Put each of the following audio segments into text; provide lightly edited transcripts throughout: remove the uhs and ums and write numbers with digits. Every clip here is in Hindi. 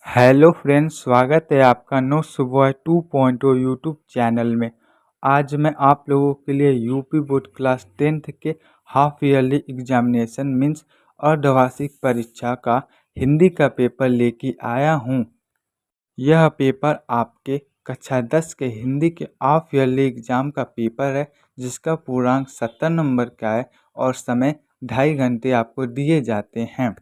हेलो फ्रेंड्स, स्वागत है आपका नो सुबह 2.0 यूट्यूब चैनल में। आज मैं आप लोगों के लिए यूपी बोर्ड क्लास 10th के हाफ ईयरली एग्जामिनेशन मीन्स अर्धवार्षिक परीक्षा का हिंदी का पेपर लेके आया हूँ। यह पेपर आपके कक्षा 10 के हिंदी के हाफ ईयरली एग्जाम का पेपर है, जिसका पूर्णांक 70 नंबर का है और समय 2.5 घंटे आपको दिए जाते हैं।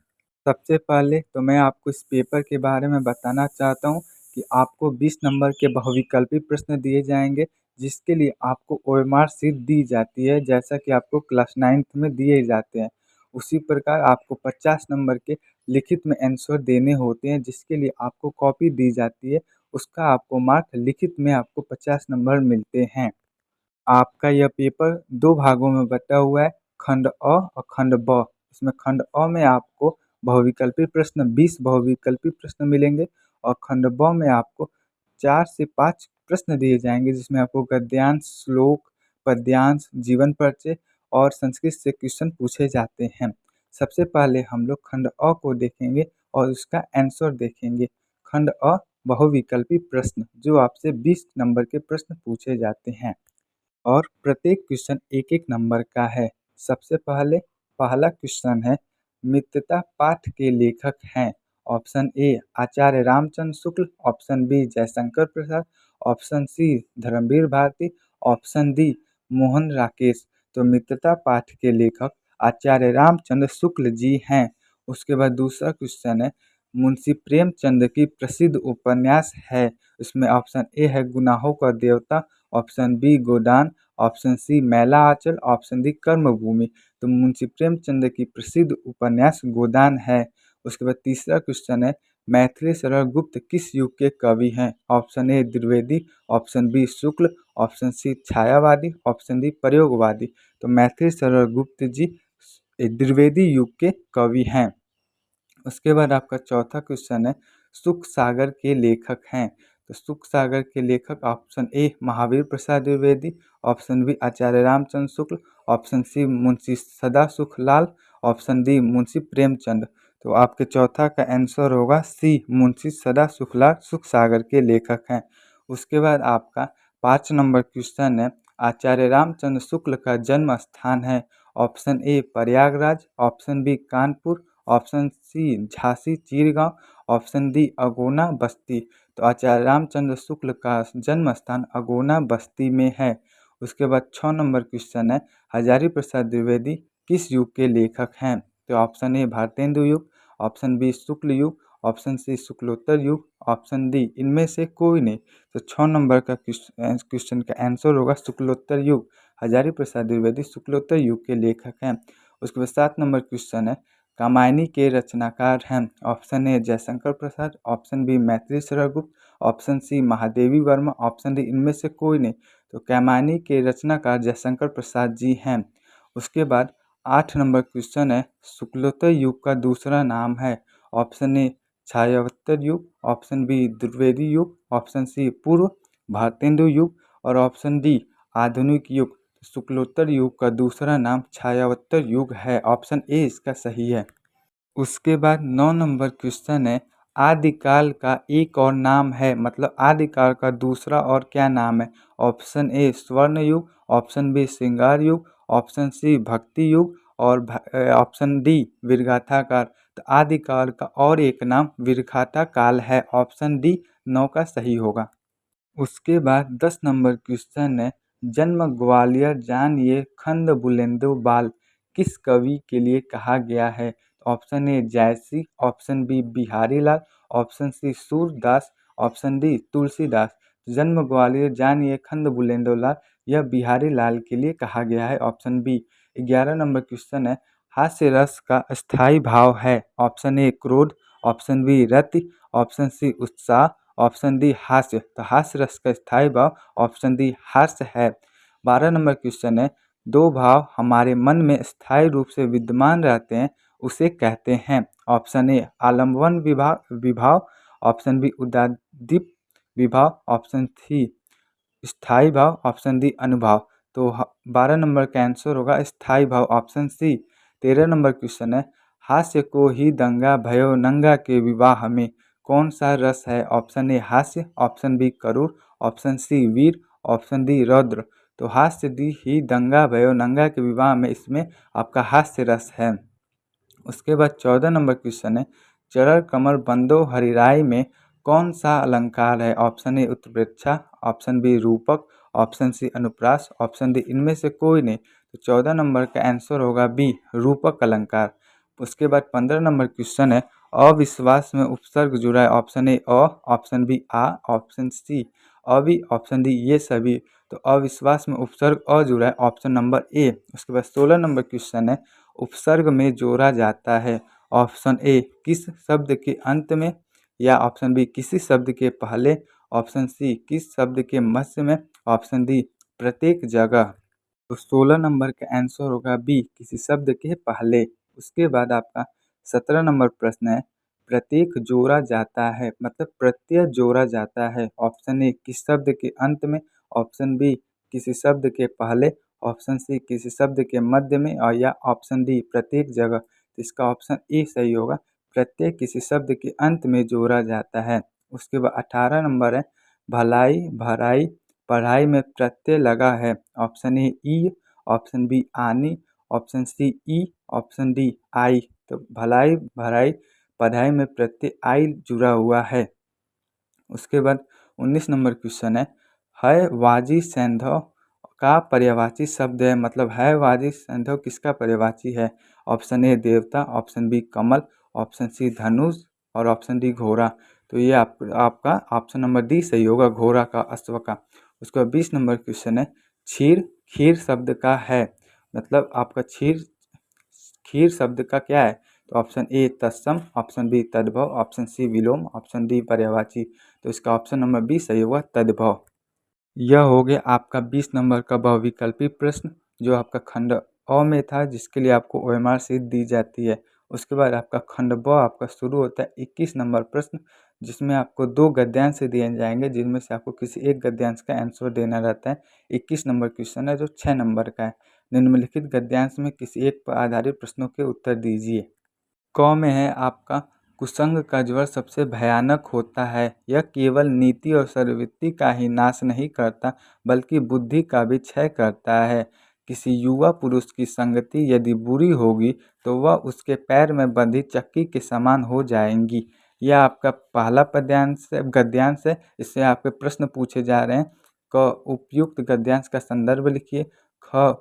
सबसे पहले तो मैं आपको इस पेपर के बारे में बताना चाहता हूँ कि आपको 20 नंबर के बहुविकल्पी प्रश्न दिए जाएंगे, जिसके लिए आपको ओएमआर शीट दी जाती है, जैसा कि आपको क्लास 9th में दिए जाते हैं। उसी प्रकार आपको 50 नंबर के लिखित में आंसर देने होते हैं, जिसके लिए आपको कॉपी दी जाती है। उसका आपको मार्क लिखित में आपको 50 नंबर मिलते हैं। आपका यह पेपर दो भागों में बटा हुआ है, खंड अ और खंड ब। इसमें खंड अ में आपको बहुविकल्पी प्रश्न 20 बहुविकल्पी प्रश्न मिलेंगे और खंड ब में आपको 4 से 5 प्रश्न दिए जाएंगे, जिसमें आपको गद्यांश, श्लोक, पद्यांश, जीवन परिचय और संस्कृत से क्वेश्चन पूछे जाते हैं। सबसे पहले हम लोग खंड अ को देखेंगे और उसका आंसर देखेंगे। खंड अ बहुविकल्पी प्रश्न, जो आपसे 20 नंबर के प्रश्न पूछे जाते हैं और प्रत्येक क्वेश्चन एक एक नंबर का है। सबसे पहले पहला क्वेश्चन है, मित्रता पाठ के लेखक हैं। Option A Acharya Ramchandra Shukla, option B Jaishankar Prasad, option C Dharamvir Bharati, option D Mohan Rakesh. तो मित्रता पाठ के लेखक आचार्य रामचंद्र शुक्ल जी हैं। उसके बाद दूसरा क्वेश्चन है, मुंशी प्रेमचंद की प्रसिद्ध उपन्यास है। उसमें ऑप्शन ए है गुनाहों का देवता, ऑप्शन बी गोदान, ऑप्शन सी मैला आंचल, ऑप्शन डी कर्मभूमि। तो मुंशी प्रेमचंद की प्रसिद्ध उपन्यास गोदान है। उसके बाद तीसरा क्वेश्चन है, मैथिली शरण गुप्त किस युग के कवि हैं। Option A Dwivedi, option B Shukla, option C छायावादी, ऑप्शन डी प्रयोगवादी। तो मैथिली शरण गुप्त जी द्विवेदी युग के कवि हैं। उसके बाद आपका चौथा क्वेश्चन है, सुख सागर के लेखक हैं। तो सुख सागर के लेखक option A Mahavir Prasad Dwivedi, option B Acharya Ramchandra Shukla, option C Munshi Sada Sukhlal, option D Munshi Premchand. तो आपके चौथा का आंसर होगा सी मुंशी सदा सुखलाल सुख सागर के लेखक हैं। उसके बाद आपका 5 नंबर क्वेश्चन है, आचार्य रामचंद्र शुक्ल का जन्म स्थान है। Option A Prayagraj, option B Kanpur, option C Jhansi Chirgaon, option D Agona Basti. तो आचार्य रामचंद्र शुक्ल का जन्म स्थान अगोना बस्ती में है। उसके बाद 6 नंबर क्वेश्चन है, हजारी प्रसाद द्विवेदी किस युग के लेखक हैं। तो ऑप्शन ए भारतेंदु युग, ऑप्शन बी शुक्ल युग, ऑप्शन सी शुक्लोत्तर युग, ऑप्शन डी इनमें से कोई नहीं। तो 6 नंबर का क्वेश्चन का आंसर होगा शुक्लोत्तर युग। हजारी प्रसाद द्विवेदी शुक्लोत्तर युग के लेखक हैं। उसके बाद 7 नंबर क्वेश्चन है, कामायनी के रचनाकार हैं। Option A Jaishankar Prasad, option B Maithili Sharan Gupt, option C Mahadevi Verma, option D इनमें से कोई नहीं। तो कामायनी के रचनाकार जयशंकर प्रसाद जी हैं। उसके बाद 8 नंबर क्वेश्चन है, शुक्लोत्तर युग का दूसरा नाम है। ऑप्शन ए छायावत्तर युग, ऑप्शन बी द्विवेदी युग, ऑप्शन सी पूर्व भारतेंदु युग और ऑप्शन डी आधुनिक युग। शुक्लोत्तर युग का दूसरा नाम छायावत्तर युग है। ऑप्शन ए इसका सही है। उसके बाद 9 नंबर क्वेश्चन है, आदिकाल का एक और नाम है, मतलब आदिकाल का दूसरा और क्या नाम है। ऑप्शन ए स्वर्ण युग, ऑप्शन बी श्रृंगार युग, ऑप्शन सी भक्ति युग और ऑप्शन डी वीरगाथा काल। तो आदिकाल का और एक नाम वीरगाथा काल है। ऑप्शन डी 9 का सही होगा। उसके बाद 10 नंबर क्वेश्चन है, जन्म ग्वालियर जानिए खंड बुलेंदु बाल किस कवि के लिए कहा गया है। Option A Jayasi, option B Bihari Lal, option C Surdas, option D Tulsidas. जन्म ग्वालियर जानिए खंड बुलेंदु लाल, यह बिहारी लाल के लिए कहा गया है। Option B. 11 नंबर क्वेश्चन है, हास्य रस का स्थायी भाव है। ऑप्शन ए क्रोध, ऑप्शन बी रति, ऑप्शन सी उत्साह, ऑप्शन डी हास्य। तो हास्य रस का स्थायी भाव ऑप्शन डी हास्य है। 12 नंबर क्वेश्चन है, दो भाव हमारे मन में स्थायी रूप से विद्यमान रहते हैं, उसे कहते हैं। ऑप्शन ए आलम्बन विभाव विभाव, ऑप्शन बी उदादीप विभाव, ऑप्शन सी स्थायी भाव, ऑप्शन डी अनुभाव। तो 12 नंबर का आंसर होगा स्थायी भाव, ऑप्शन सी। 13 नंबर क्वेश्चन है, हास्य को ही दंगा भयो नंगा के विवाह में कौन सा रस है? ऑप्शन ए हास्य, ऑप्शन बी करूर, ऑप्शन सी वीर, ऑप्शन डी रौद्र। तो हास्य दी ही दंगा भयो नंगा के विवाह में इसमें आपका हास्य रस है। उसके बाद 14 नंबर क्वेश्चन है, चरण कमल बंदो हरिराय में कौन सा अलंकार है? ऑप्शन ए उत्प्रेक्षा, ऑप्शन बी रूपक, ऑप्शन सी अनुप्रास, ऑप्शन डी इनमें से कोई नहीं। तो 14 नंबर का आंसर होगा बी रूपक अलंकार। उसके बाद 15 नंबर क्वेश्चन है, अविश्वास में उपसर्ग जुड़ा है। ऑप्शन ए अ, ऑप्शन बी आ, ऑप्शन सी अवि, ऑप्शन डी ये सभी। तो अविश्वास में उपसर्ग अ जुड़ा है, ऑप्शन नंबर ए। उसके बाद 16 नंबर क्वेश्चन है, उपसर्ग में जोड़ा जाता है। ऑप्शन ए किस शब्द के अंत में, या ऑप्शन बी किसी शब्द के पहले, ऑप्शन सी किस शब्द के मध्य में, ऑप्शन डी प्रत्येक जगह। तो 16 नंबर का आंसर होगा बी किसी शब्द के पहले। उसके बाद आपका 17 नंबर प्रश्न है, प्रत्येक जोड़ा जाता है मतलब प्रत्यय जोड़ा जाता है। ऑप्शन ए किस शब्द के अंत में, ऑप्शन बी किसी शब्द के पहले, ऑप्शन सी किसी शब्द के मध्य में, और या ऑप्शन डी प्रत्येक जगह। तो इसका ऑप्शन ए सही होगा, प्रत्येक किसी शब्द के अंत में जोड़ा जाता है। उसके बाद 18 नंबर है, भलाई भराई पढ़ाई में प्रत्यय लगा है। ऑप्शन ए ई, ऑप्शन बी आनी, ऑप्शन सी ई, ऑप्शन डी आई। तो भलाई भराई पढ़ाई में प्रत्यय आई जुड़ा हुआ है। उसके बाद 19 नंबर क्वेश्चन है वाजी सैंधव का पर्यायवाची शब्द है, मतलब है वाजी सैंधव किसका पर्यायवाची है? ऑप्शन ए देवता, ऑप्शन बी कमल, ऑप्शन सी धनुष, और ऑप्शन डी घोड़ा। तो ये आपका ऑप्शन नंबर डी सही होगा, घोड़ा का, अश्व का। उसके बाद 20 नंबर क्वेश्चन है, क्षीर खीर शब्द का है, मतलब आपका क्षीर खीर शब्द का क्या है? तो ऑप्शन ए तत्सम, ऑप्शन बी तद्भव, ऑप्शन सी विलोम, ऑप्शन डी पर्यायवाची। तो इसका ऑप्शन नंबर बी सही होगा, तद्भव। यह हो गया आपका 20 नंबर का बहुविकल्पी प्रश्न, जो आपका खंड अ में था, जिसके लिए आपको OMR सीट दी जाती है। उसके बाद आपका खंड ब आपका शुरू होता है 21 नंबर प्रश्न, जिसमें आपको 2 गद्यांश दिए जाएंगे, जिनमें से आपको किसी एक गद्यांश का आंसर देना रहता है। 21 नंबर क्वेश्चन है जो 6 नंबर का है। निम्नलिखित गद्यांश में किसी एक पर आधारित प्रश्नों के उत्तर दीजिए। क में है आपका, कुसंग का ज्वर सबसे भयानक होता है, यह केवल नीति और सर्ववृत्ति का ही नाश नहीं करता बल्कि बुद्धि का भी क्षय करता है। किसी युवा पुरुष की संगति यदि बुरी होगी तो वह उसके पैर में बंधी चक्की के समान हो जाएंगी। यह आपका पहला पद्यांश है, गद्यांश है। इससे आपके प्रश्न पूछे जा रहे हैं। क उपयुक्त गद्यांश का संदर्भ लिखिए। ख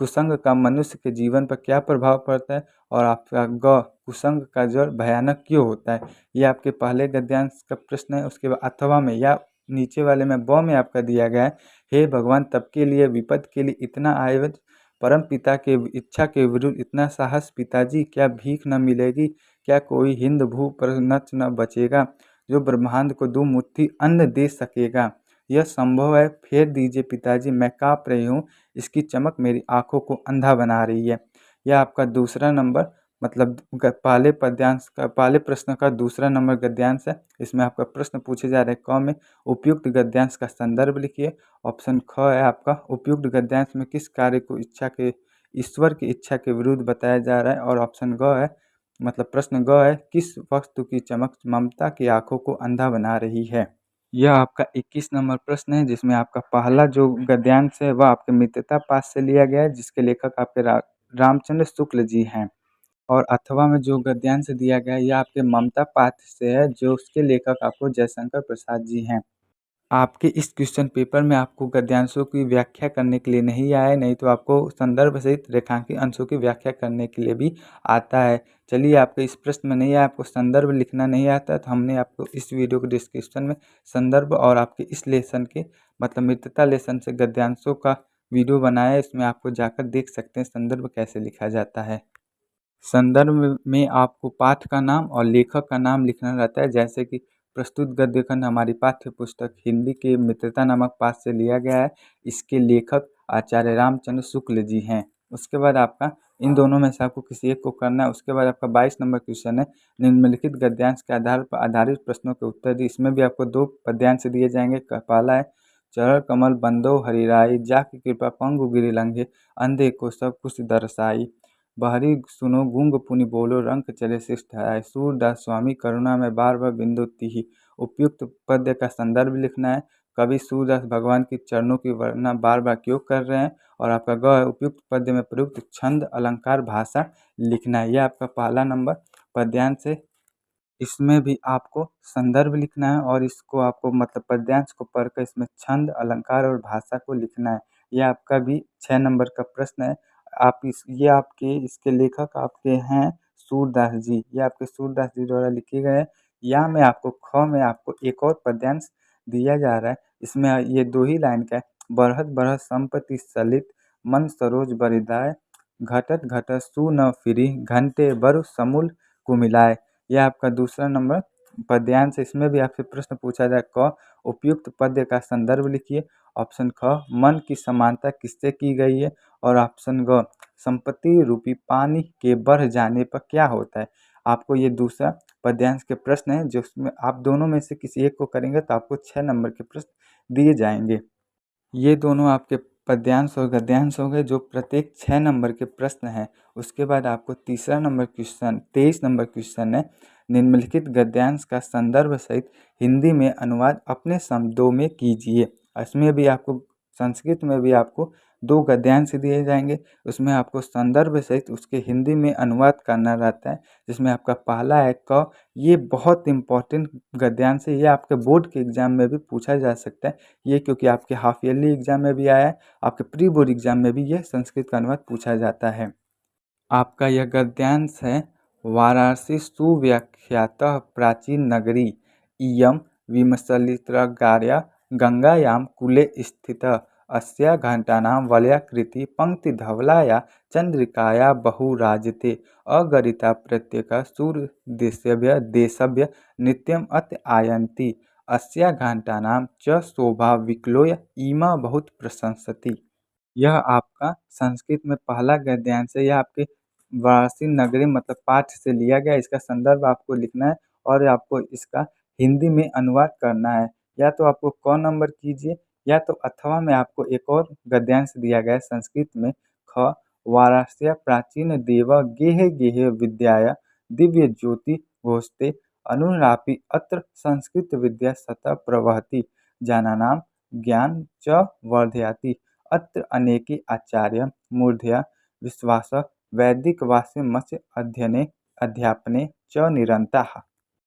कुसंग का मनुष्य के जीवन पर क्या प्रभाव पड़ता है, और आपका ग कुसंग का ज्वर भयानक क्यों होता है। ये आपके पहले गद्यांश का प्रश्न है। उसके बाद अथवा में या नीचे वाले में ब में आपका दिया गया है, हे भगवान तब के लिए विपद के लिए इतना आयवज, परम पिता के इच्छा के विरुद्ध इतना साहस, पिताजी क्या भीख न मिलेगी, क्या कोई हिंद भू पर नच न बचेगा, जो ब्रह्मांड को 2 मुट्ठी अन्न दे सकेगा। यह संभव है, फेर दीजिए पिताजी, मैं काँप रही हूँ, इसकी चमक मेरी आंखों को अंधा बना रही है। यह आपका दूसरा नंबर, मतलब पहले पद्यांश का, पहले प्रश्न का दूसरा नंबर गद्यांश है। इसमें आपका प्रश्न पूछे जा रहे हैं, क में उपयुक्त गद्यांश का संदर्भ लिखिए। ऑप्शन ख है आपका, उपयुक्त गद्यांश में किस कार्य को ईश्वर की इच्छा के विरुद्ध बताया जा रहा है। और ऑप्शन ग है, मतलब प्रश्न ग है, किस वस्तु की चमक ममता की आंखों को अंधा बना रही है। यह आपका 21 नंबर प्रश्न है, जिसमें आपका पहला जो गद्यांश है वह आपके मित्रता पाठ से लिया गया है, जिसके लेखक आपके रामचंद्र शुक्ल जी हैं। और अथवा में जो गद्यांश दिया गया है यह आपके ममता पाठ से है, जो उसके लेखक आपको जयशंकर प्रसाद जी हैं। आपके इस क्वेश्चन पेपर में आपको गद्यांशों की व्याख्या करने के लिए नहीं आया है, नहीं तो आपको संदर्भ सहित रेखांकित अंशों की व्याख्या करने के लिए भी आता है। चलिए, आपके इस प्रश्न में नहीं आया, आपको संदर्भ लिखना नहीं आता, तो हमने आपको इस वीडियो के डिस्क्रिप्शन में संदर्भ और आपके इस लेसन के, मतलब मित्रता लेसन से गद्यांशों का वीडियो बनाया है। इसमें आपको जाकर देख सकते हैं संदर्भ कैसे लिखा जाता है। संदर्भ में आपको पाठ का नाम और लेखक का नाम लिखना रहता है। जैसे कि प्रस्तुत गद्य खंड हमारी पाठ्य पुस्तक हिंदी के मित्रता नामक पाठ से लिया गया है। इसके लेखक आचार्य रामचंद्र शुक्ल जी हैं। उसके बाद आपका इन दोनों में से आपको किसी एक को करना है। उसके बाद आपका 22 नंबर क्वेश्चन है, निम्नलिखित गद्यांश के आधार पर आधारित प्रश्नों के उत्तर दी। इसमें भी आपको 2 पद्यांश दिए जाएंगे। पहला है, चरण कमल बंदो हरिराई, जाकी कृपा पंगु गिरि लंघे, अंधे को सब कुछ दर्शाई। बहरी सुनो गूंग पुनि बोलो रंक चले शिष्ट है। सूरदास स्वामी करुणा में बार बार बिंदु तिहि। उपयुक्त पद्य का संदर्भ लिखना है। कवि सूरदास भगवान के चरणों की वर्णना बार बार क्यों कर रहे हैं। और आपका ग है उपयुक्त पद्य में प्रयुक्त छंद अलंकार भाषा लिखना है। यह आपका पहला नंबर पद्यांश है। इसमें भी आपको संदर्भ लिखना है और इसको आपको मतलब पद्यांश को पढ़कर इसमें छंद अलंकार और भाषा को लिखना है। यह आपका भी 6 नंबर का प्रश्न है। आप इस ये आपके इसके लेखक आपके हैं सूरदास जी। ये आपके सूरदास जी द्वारा लिखे गए हैं। यहाँ में आपको ख में आपको एक और पद्यांश दिया जा रहा है। इसमें ये 2 ही लाइन का है। बढ़त बढ़त संपत्ति सलित मन सरोज बरिदाय। घटत घटत सु न फिरी घंटे बरु समूल कुमिलाय। यह आपका दूसरा नंबर पद्यांश। इसमें भी आपसे प्रश्न पूछा जाए क उपयुक्त पद्य का संदर्भ लिखिए। ऑप्शन ख मन की समानता किससे की गई है। और ऑप्शन ग संपत्ति रूपी पानी के बढ़ जाने पर क्या होता है। आपको ये दूसरा पद्यांश के प्रश्न है जिसमें आप दोनों में से किसी एक को करेंगे तो आपको 6 नंबर के प्रश्न दिए जाएंगे। ये दोनों आपके पद्यांश और गद्यांश हो गए जो प्रत्येक 6 नंबर के प्रश्न हैं। उसके बाद आपको तीसरा नंबर क्वेश्चन 23 नंबर क्वेश्चन है। निम्नलिखित गद्यांश का संदर्भ सहित हिंदी में अनुवाद अपने शब्दों में कीजिए। इसमें भी आपको संस्कृत में भी आपको 2 गद्यांश दिए जाएंगे। उसमें आपको संदर्भ सहित उसके हिंदी में अनुवाद करना रहता है। जिसमें आपका पहला है क। ये बहुत इंपॉर्टेंट गद्यांश है। ये आपके बोर्ड के एग्जाम में भी पूछा जा सकता है। ये क्योंकि आपके हाफ ईयरली एग्जाम में भी आया है। आपके प्री बोर्ड एग्जाम में भी यह संस्कृत का अनुवाद पूछा जाता है। आपका यह गद्यांश है। वाराणसी सुव्याख्यातः प्राचीन नगरी इयं विमसलितगार्या गंगायां कूले स्थितः अस्या घण्टानां वलयाकृति पंक्तिधवलाया चंद्रिकाया बहुराजते अगणिता प्रत्येका सूर्यदेशभ्य देशभ्य नित्यम् अत्र आयन्ति अस्या घण्टानां च शोभा विकलोय इमा बहुत प्रशंसति। यह आपका संस्कृत में पहला गद्यांश है। यह आपके वाराणसी नगरी मतलब पाठ से लिया गया। इसका संदर्भ आपको लिखना है और आपको इसका हिंदी में अनुवाद करना है। या तो आपको क नंबर कीजिए या तो अथवा में आपको एक और गद्यांश दिया गया है संस्कृत में ख। वाराणस्या प्राचीन देव गेहे गेहे विद्याया दिव्य ज्योति घोषते अनुरापि अत्र संस्कृत विद्या सतः प्रवहति जनानां ज्ञान च वर्धयति अत्र अनेके आचार्य मूर्धया विश्वासः वैदिकवासिमस्य अध्ययने अध्यापने च निरताः।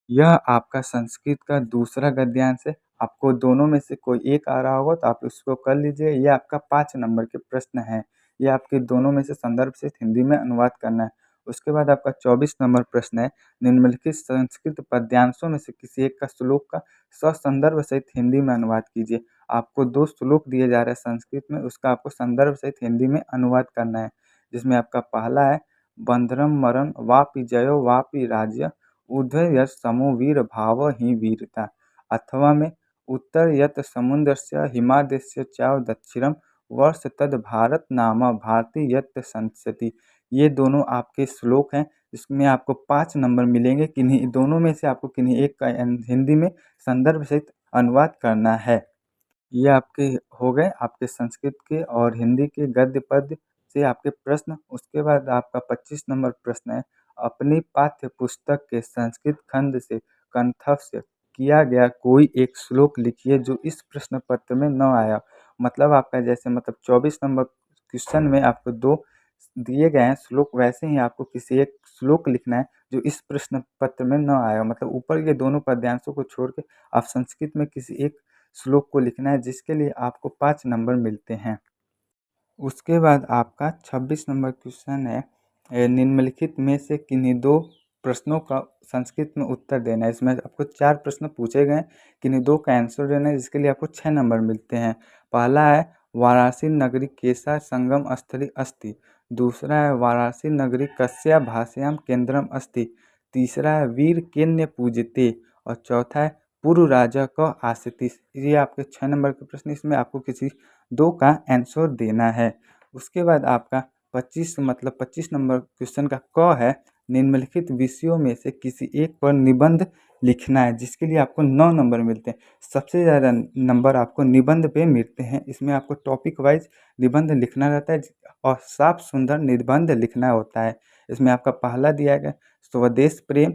यह आपका संस्कृत का दूसरा गद्यांश है। आपको दोनों में से कोई एक आ रहा होगा तो आप उसको कर लीजिए। ये आपका 5 नंबर के प्रश्न है। ये आपके दोनों में से संदर्भ से हिंदी में अनुवाद करना है। उसके बाद आपका 24 नंबर प्रश्न है। निम्नलिखित संस्कृत पद्यांशों में से किसी एक का श्लोक का ससंदर्भ सहित हिंदी में अनुवाद कीजिए। आपको 2 श्लोक दिए जा रहे हैं संस्कृत में। उसका आपको संदर्भ सहित हिंदी में अनुवाद करना है। जिसमें आपका पहला है बंधरम मरण वापि जयो वापि राज्य ऊर्ध्व यत् समो वीर भाव ही वीरता। अथवा में उत्तर यत् समुद्रस्य हिमाद्यस्य चाव दक्षिणम वर्ष तद भारत नाम भारती यत् संसति। ये दोनों आपके श्लोक हैं। इसमें आपको 5 नंबर मिलेंगे। किन्हीं दोनों में से आपको किन्हीं एक का हिंदी में संदर्भ सहित अनुवाद करना है। ये आपके हो गए आपके संस्कृत के और हिंदी के गद्य पद्य से आपके प्रश्न। उसके बाद आपका 25 नंबर प्रश्न है। अपनी पाठ्य पुस्तक के संस्कृत खंड से कंठस्थ किया गया कोई एक श्लोक लिखिए जो इस प्रश्न पत्र में न आया। मतलब आपका जैसे मतलब 24 नंबर क्वेश्चन में आपको 2 दिए गए हैं श्लोक, वैसे ही आपको किसी एक श्लोक लिखना है जो इस प्रश्न पत्र में न आया। मतलब ऊपर के दोनों पद्यांशों को छोड़ के आप संस्कृत में किसी एक श्लोक को लिखना है जिसके लिए आपको 5 नंबर मिलते हैं। उसके बाद आपका 26 नंबर क्वेश्चन है। निम्नलिखित में से किन्हीं 2 प्रश्नों का संस्कृत में उत्तर देना है। इसमें आपको 4 प्रश्न पूछे गए हैं। किन्हीं 2 का आंसर देना है जिसके लिए आपको 6 नंबर मिलते हैं। पहला है वाराणसी नगरी केसा संगम स्थली अस्ति। दूसरा है वाराणसी नगरी कस्या भाषायां केंद्रम अस्ति। तीसरा है वीर केन्य पूजते। और चौथा है पूर्व राजा का आसिति। ये आपके 6 नंबर के प्रश्न। इसमें आपको किसी 2 का आंसर देना है। उसके बाद आपका 25 नंबर क्वेश्चन का क है। निम्नलिखित विषयों में से किसी एक पर निबंध लिखना है, जिसके लिए आपको 9 नंबर मिलते हैं। सबसे ज़्यादा नंबर आपको निबंध पे मिलते हैं। इसमें आपको टॉपिक वाइज निबंध लिखना रहता है और साफ सुंदर निबंध लिखना होता है। इसमें आपका पहला दिया गया स्वदेश प्रेम,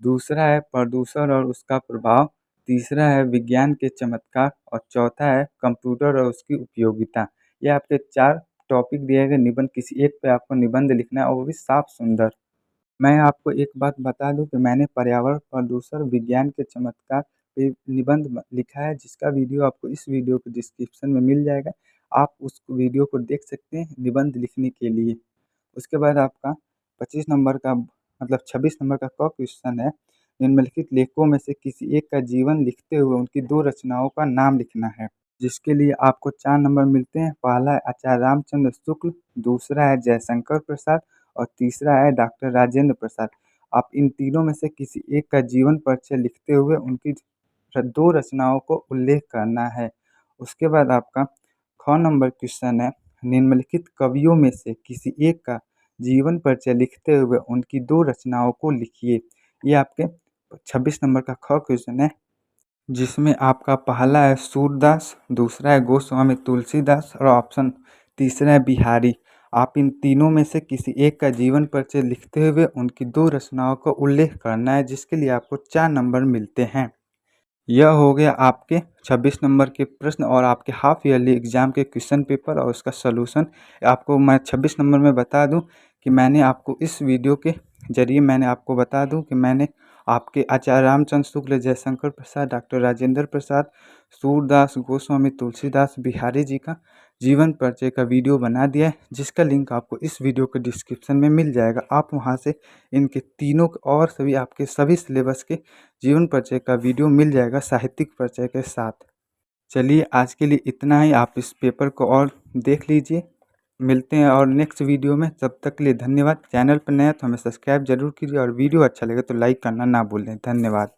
दूसरा है प्रदूषण और उसका प्रभाव, तीसरा है विज्ञान के चमत्कार और चौथा है कंप्यूटर और उसकी उपयोगिता। ये आपके 4 टॉपिक दिए गए निबंध, किसी एक पे आपको निबंध लिखना है और वो भी साफ सुंदर। मैं आपको एक बात बता दूं कि मैंने पर्यावरण प्रदूषण विज्ञान के चमत्कार पे निबंध लिखा है, जिसका वीडियो आपको इस वीडियो के डिस्क्रिप्शन में मिल जाएगा। आप उस वीडियो को देख सकते हैं निबंध लिखने के लिए। उसके बाद आपका 25 नंबर का मतलब 26 नंबर का क क्वेश्चन है, निम्नलिखित लेखकों में से किसी एक का जीवन लिखते हुए उनकी 2 रचनाओं का नाम लिखना है, जिसके लिए आपको 4 नंबर मिलते हैं। पहला है आचार्य रामचंद्र शुक्ल, दूसरा है जयशंकर प्रसाद और तीसरा है डॉक्टर राजेंद्र प्रसाद। आप इन तीनों में से किसी एक का जीवन परिचय लिखते हुए उनकी 2 रचनाओं को उल्लेख करना है। उसके बाद आपका ख नंबर क्वेश्चन है, निम्नलिखित कवियों में से किसी एक का जीवन परिचय लिखते हुए उनकी 2 रचनाओं को लिखिए। ये आपके 26 नंबर का ख क्वेश्चन है, जिसमें आपका पहला है सूरदास, दूसरा है गोस्वामी तुलसीदास और ऑप्शन तीसरा है बिहारी। आप इन तीनों में से किसी एक का जीवन परिचय लिखते हुए उनकी 2 रचनाओं का उल्लेख करना है, जिसके लिए आपको 4 नंबर मिलते हैं। यह हो गया आपके 26 नंबर के प्रश्न और आपके हाफ ईयरली एग्ज़ाम के क्वेश्चन पेपर और उसका सॉल्यूशन। आपको मैं 26 नंबर में बता दूं कि मैंने आपको इस वीडियो के ज़रिए मैंने आपको बता दूं कि मैंने आपके आचार्य रामचंद्र शुक्ल, जयशंकर प्रसाद, डॉक्टर राजेंद्र प्रसाद, सूरदास, गोस्वामी तुलसीदास, बिहारी जी का जीवन परिचय का वीडियो बना दिया है, जिसका लिंक आपको इस वीडियो के डिस्क्रिप्शन में मिल जाएगा। आप वहां से इनके तीनों और सभी आपके सभी सिलेबस के जीवन परिचय का वीडियो मिल जाएगा साहित्यिक परिचय के साथ। चलिए आज के लिए इतना ही, आप इस पेपर को और देख लीजिए। मिलते हैं और नेक्स्ट वीडियो में, तब तक के लिए धन्यवाद। चैनल पर नया तो हमें सब्सक्राइब जरूर कीजिए और वीडियो अच्छा लगे तो लाइक करना ना भूलें। धन्यवाद।